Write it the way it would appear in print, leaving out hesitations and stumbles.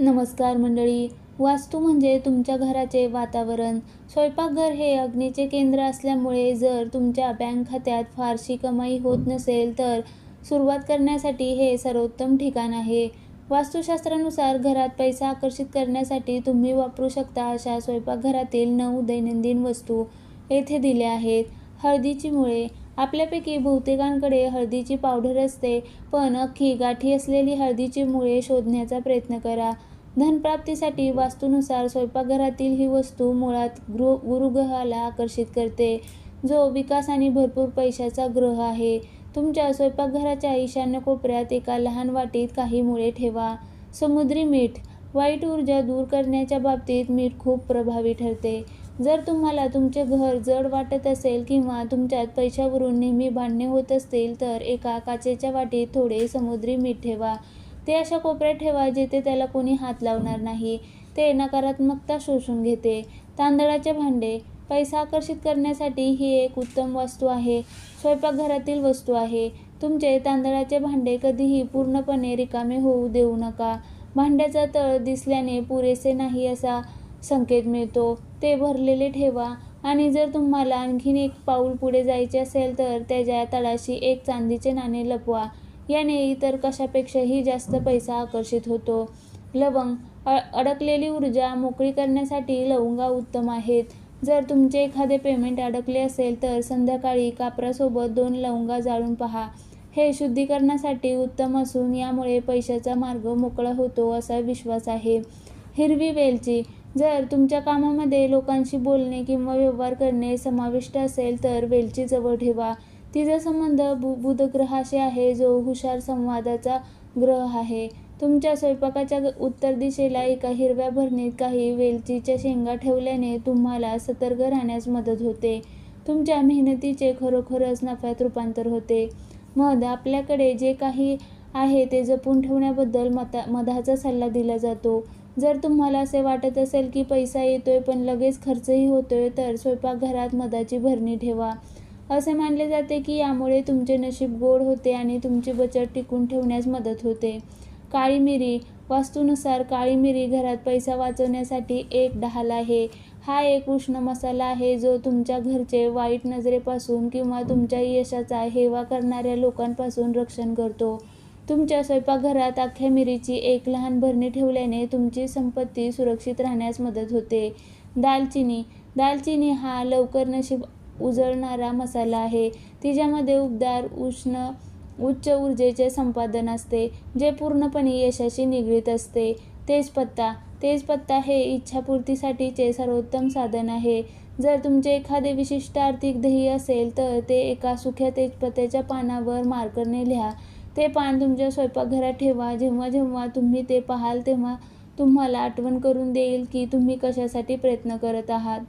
नमस्कार मंडळी. वास्तू म्हणजे तुमच्या घराचे वातावरण. स्वयंपाकघर हे अग्नीचे केंद्र असल्यामुळे जर तुमच्या बँक खात्यात फारशी कमाई होत नसेल तर सुरुवात करण्यासाठी हे सर्वोत्तम ठिकाण आहे. वास्तुशास्त्रानुसार घरात पैसा आकर्षित करण्यासाठी तुम्ही वापरू शकता अशा स्वयंपाकघरातील 9 दैनंदिन वस्तू येथे दिल्या आहेत. हळदीची मुळे. आपल्यापैकी बहुतेकांकडे हळदीची पावडर असते, पण अख्खी गाठी असलेली हळदीची मुळे शोधण्याचा प्रयत्न करा. धनप्राप्तीसाठी वास्तूनुसार स्वयंपाकघरातील ही वस्तू मुळात गुरुग्रहाला आकर्षित करते, जो विकास आणि भरपूर पैशाचा ग्रह आहे. तुमच्या स्वयंपाकघराच्या ईशान्य कोपऱ्यात एका लहान वाटीत काही मुळे ठेवा. समुद्री मीठ. वाईट ऊर्जा दूर करण्याच्या बाबतीत मीठ खूप प्रभावी ठरते. जर तुम्हाला तुमचे घर जड वाटत असेल किंवा तुमच्यात पैशावरून नेहमी भांडणे होत असतील तर एका काचेच्या वाटीत थोडे समुद्री मीठ ठेवा. ते अशा कोपऱ्यात ठेवा जिथे त्याला कोणी हात लावणार नाही. ते नकारात्मकता शोषून घेते. तांदळाचे भांडे. पैसा आकर्षित करण्यासाठी ही एक उत्तम वास्तू आहे. स्वयंपाकघरातील वस्तू आहे. तुमचे तांदळाचे भांडे कधीही पूर्णपणे रिकामे होऊ देऊ नका. भांड्याचा तळ दिसल्याने पुरेसे नाही असा संकेत मिळतो. ते भरलेले ठेवा आणि जर तुम्हाला आणखीन एक पाऊल पुढे जायचे असेल तर त्याच्या तळाशी एक चांदीचे नाणे लपवा. याने इतर कशापेक्षाही जास्त पैसा आकर्षित होतो. लवंग. अडकलेली ऊर्जा मोकळी करण्यासाठी लवंगा उत्तम आहेत. जर तुमचे एखादे पेमेंट अडकले असेल तर संध्याकाळी कापरासोबत 2 लवंगा जाळून पहा. हे शुद्धीकरणासाठी उत्तम असून यामुळे पैशाचा मार्ग मोकळा होतो असा विश्वास आहे. हिरवी वेलची. जर तुमच्या कामामध्ये लोकांशी बोलणे किंवा व्यवहार करणे समाविष्ट असेल तर वेलची जवळ ठेवा. तिचा संबंध बुधग्रहाशी आहे, जो हुशार संवादाचा ग्रह आहे. तुमच्या स्वयंपाकाच्या उत्तर दिशेला एका हिरव्या भरणीत काही वेलचीच्या शेंगा ठेवल्याने तुम्हाला सतर्क राहण्यास मदत होते. तुमच्या मेहनतीचे खरोखरच नफ्यात रूपांतर होते. मध. आपल्याकडे जे काही आहे ते जपून ठेवण्याबद्दल मधाचा सल्ला दिला जातो. जर तुम्हाला असे वाटत असेल की पैसा येतोय पण लगेच खर्चही होतोय तर स्वयंपाकघरात मधाची भरणी ठेवा. असे मानले जाते की यामुळे तुमचे नशीब गोड होते आणि तुमची बचत टिकवून ठेवण्यास मदत होते. काळी मिरी. वास्तूनुसार काळी मिरी घरात पैसा वाचवण्यासाठी एक ढाल आहे. हा एक उष्ण मसाला आहे जो तुमच्या घरचे वाईट नजरेपासून किंवा तुमच्या यशाचा हेवा करणाऱ्या लोकांपासून रक्षण करतो. तुमच्या स्वयंपाकघरात अख्ख्या मिरीची एक लहान भरणी ठेवल्याने तुमची संपत्ती सुरक्षित राहण्यास मदत होते. दालचिनी. दालचिनी हा लवकर नशीब उजळणारा मसाला आहे. तिच्यामध्ये उबदार, उच्च ऊर्जेचे संपादन असते, जे पूर्णपणे यशाशी निगडीत असते. तेजपत्ता. तेजपत्ता हे इच्छापूर्तीसाठीचे सर्वोत्तम साधन आहे. जर तुमचे एखादे विशिष्ट आर्थिक ध्येय असेल तर ते एका सुक्या तेजपत्त्याच्या पानावर मार्करने लिहा. ते पान तुमच्या स्वयंपाकघरात ठेवा. जेव्हा जेव्हा तुम्ही ते पाहाल तेव्हा तुम्हाला आठवण करून देईल की तुम्ही कशासाठी प्रयत्न करत आहात.